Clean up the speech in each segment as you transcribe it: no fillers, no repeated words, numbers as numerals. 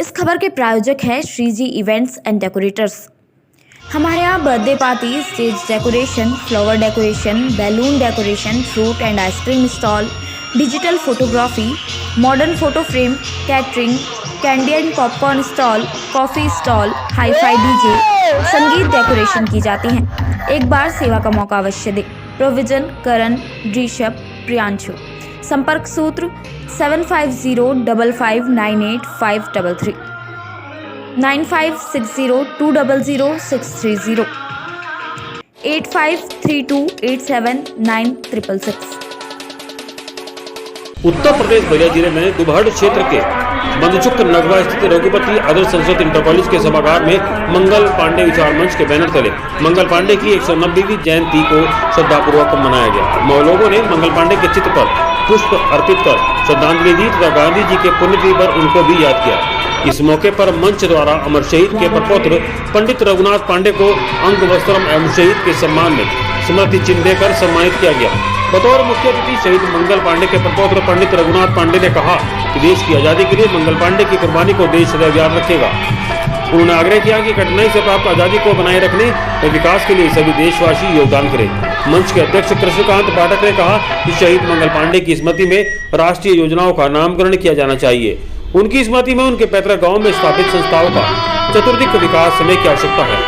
इस खबर के प्रायोजक हैं श्रीजी इवेंट्स एंड डेकोरेटर्स। हमारे यहाँ birthday party, stage decoration, flower decoration, balloon decoration, fruit and ice cream stall, digital photography, modern photo frame, catering, candy and popcorn stall, coffee stall, hi fi DJ, संगीत decoration की जाती हैं। एक बार सेवा का मौका अवश्य दें। प्रोविजन करण, ऋषभ, प्रियांशु। संपर्क सूत्र 7505598533, 9560200630, 8532879666। उत्तर प्रदेश बलिया जिले में दुबहड़ क्षेत्र के मंदचुक नगवा स्थित रघुपति आदर्श संस्कृत इंटर कॉलेज के सभागार में मंगल पांडे विचार मंच के बैनर तले मंगल पांडे की 190वीं जयंती को श्रद्धापूर्वक मनाया गया। लोगों ने मंगल पांडे के चित्र पर पुष्प अर्पित कर श्रद्धांजलि दी तथा गांधी जी के पुण्यतिथि पर उनको भी याद किया। इस मौके पर मंच द्वारा अमर शहीद के प्रपौत्र पंडित रघुनाथ पांडे को अंग वस्त्रम एवं शहीद के सम्मान में स्मृति चिन्ह देकर सम्मानित किया गया। बतौर मुख्य अतिथि शहीद मंगल पांडे के प्रपौत्र पंडित रघुनाथ पांडे ने कहा कि देश की आजादी के लिए मंगल पांडे की कुर्बानी को देश सदैव याद रखेगा। उन्होंने आग्रह किया कि कठिनाई से प्राप्त आजादी को बनाए रखने और विकास के लिए सभी देशवासी योगदान करें। मंच के अध्यक्ष कृष्णकांत पाठक ने कहा कि शहीद मंगल पांडे की स्मृति में राष्ट्रीय योजनाओं का नामकरण किया जाना चाहिए। उनकी स्मृति में उनके पैतृक गांव में स्थापित संस्थाओं का चतुर्दिक विकास समय की आवश्यकता है।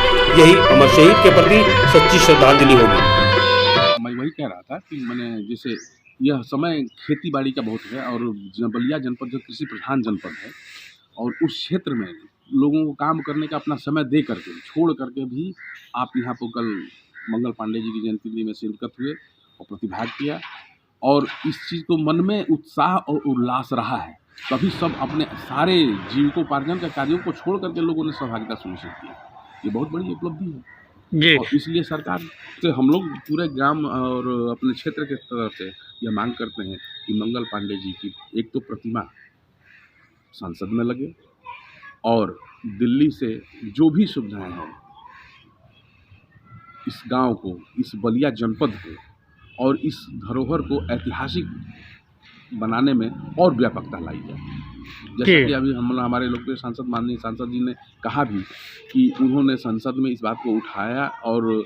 यही अमर शहीद के प्रति सच्ची श्रद्धांजलि होगी। मैं वही कह रहा था कि मैंने जैसे यह समय खेती बाड़ी का बहुत है और बलिया जनपद जो कृषि प्रधान जनपद है और उस क्षेत्र में लोगों को काम करने का अपना समय दे करके छोड़ करके भी आप यहाँ पर कल मंगल पांडे जी की जयंती में शिरकत हुए और प्रतिभाग किया और इस चीज़ को मन में उत्साह और उल्लास रहा है। तभी सब अपने सारे जीविकोपार्जन के कार्यों को छोड़ करके लोगों ने सहभागिता सुनिश्चित की। ये बहुत बड़ी उपलब्धि है जी। और इसलिए सरकार से हम लोग पूरे ग्राम और अपने क्षेत्र के तरफ से यह मांग करते हैं कि मंगल पांडे जी की एक तो प्रतिमा संसद में लगे और दिल्ली से जो भी सुविधाएं हैं इस गांव को, इस बलिया जनपद को और इस धरोहर को ऐतिहासिक बनाने में और व्यापकता लाई जाए। जैसा कि अभी हमारे लोकप्रिय सांसद माननीय सांसद जी ने कहा भी कि उन्होंने संसद में इस बात को उठाया और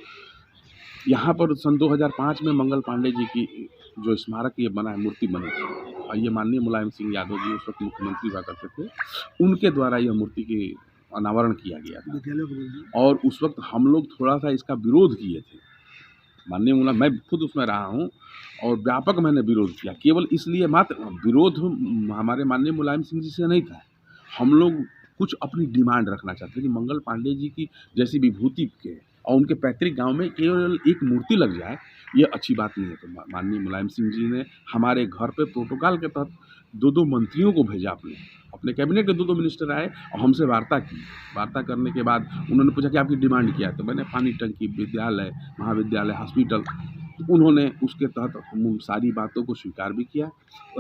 यहाँ पर सन 2005 में मंगल पांडे जी की जो स्मारक ये बना है, मूर्ति बनी थी और ये माननीय मुलायम सिंह यादव जी उस वक्त मुख्यमंत्री हुआ करते थे, उनके द्वारा यह मूर्ति की अनावरण किया गया था और उस वक्त हम लोग थोड़ा सा इसका विरोध किए थे। माननीय मुलायम, मैं खुद उसमें रहा हूँ और व्यापक मैंने विरोध किया, केवल इसलिए मात्र विरोध हमारे माननीय मुलायम सिंह जी से नहीं था। हम लोग कुछ अपनी डिमांड रखना चाहते थे कि मंगल पांडे जी की जैसी विभूति के और उनके पैतृक गांव में केवल एक मूर्ति लग जाए, ये अच्छी बात नहीं है। तो माननीय मुलायम सिंह जी ने हमारे घर पे प्रोटोकॉल के तहत 2 मंत्रियों को भेजा, अपने कैबिनेट के 2 मिनिस्टर आए और हमसे वार्ता की। वार्ता करने के बाद उन्होंने पूछा कि आपकी डिमांड क्या है, तो मैंने पानी टंकी, विद्यालय, महाविद्यालय, हॉस्पिटल, उन्होंने उसके तहत हम सारी बातों को स्वीकार भी किया।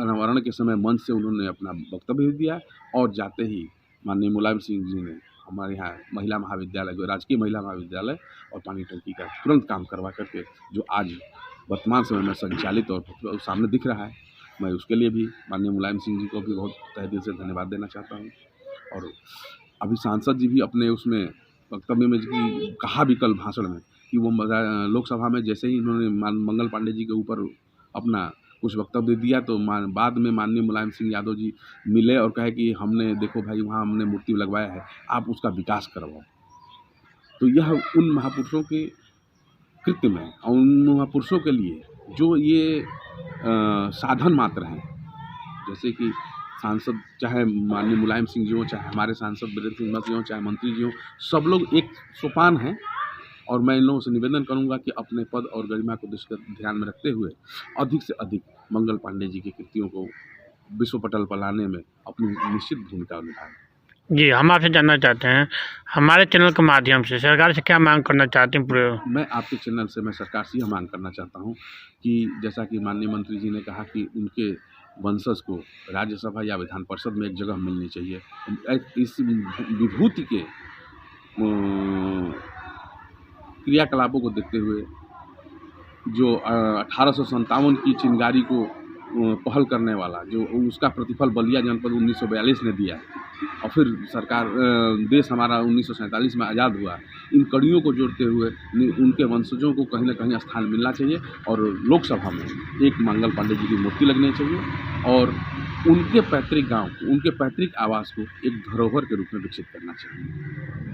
अनावरण के समय मंच से उन्होंने अपना वक्तव्य भी दिया और जाते ही माननीय मुलायम सिंह जी ने हमारे यहाँ महिला महाविद्यालय, जो राजकीय महिला महाविद्यालय और पानी टंकी का तुरंत काम करवा करके जो आज वर्तमान समय में संचालित और सामने दिख रहा है, मैं उसके लिए भी माननीय मुलायम सिंह जी को भी बहुत तहे दिल से धन्यवाद देना चाहता हूँ। और अभी सांसद जी भी अपने उसमें वक्तव्य में कहा भी कल भाषण में कि वो लोकसभा में जैसे ही इन्होंने मंगल पांडे जी के ऊपर अपना कुछ वक्तव्य दिया तो बाद में माननीय मुलायम सिंह यादव जी मिले और कहे कि हमने देखो भाई वहाँ हमने मूर्ति लगवाया है, आप उसका विकास करवाओ। तो यह उन महापुरुषों के कृत्य में और उन महापुरुषों के लिए जो ये साधन मात्र हैं, जैसे कि सांसद चाहे माननीय मुलायम सिंह जी हों, चाहे हमारे सांसद वीरेंद्र सिंह जी हों, चाहे मंत्री जी हों, सब लोग एक सोपान हैं। और मैं इन लोगों से निवेदन करूंगा कि अपने पद और गरिमा को ध्यान में रखते हुए अधिक से अधिक मंगल पांडे जी की कृतियों को विश्व पटल पर लाने में अपनी निश्चित भूमिका निभाएं। जी, हम आपसे जानना चाहते हैं, हमारे चैनल के माध्यम से सरकार से क्या मांग करना चाहते हैं? मैं आपके चैनल से मैं सरकार से यह मांग करना चाहता हूं कि जैसा कि माननीय मंत्री जी ने कहा कि उनके वंशज को राज्यसभा या विधान परिषद में एक जगह मिलनी चाहिए। इस विभूति के क्रियाकलापों को देखते हुए जो 1857 की चिंगारी को पहल करने वाला, जो उसका प्रतिफल बलिया जनपद 1942 ने दिया और फिर सरकार देश हमारा 1947 में आज़ाद हुआ। इन कड़ियों को जोड़ते हुए उनके वंशजों को कहीं न कहीं स्थान मिलना चाहिए और लोकसभा में एक मंगल पांडे जी की मूर्ति लगनी चाहिए और उनके पैतृक गांव, उनके पैतृक आवास को एक धरोहर के रूप में विकसित करना चाहिए।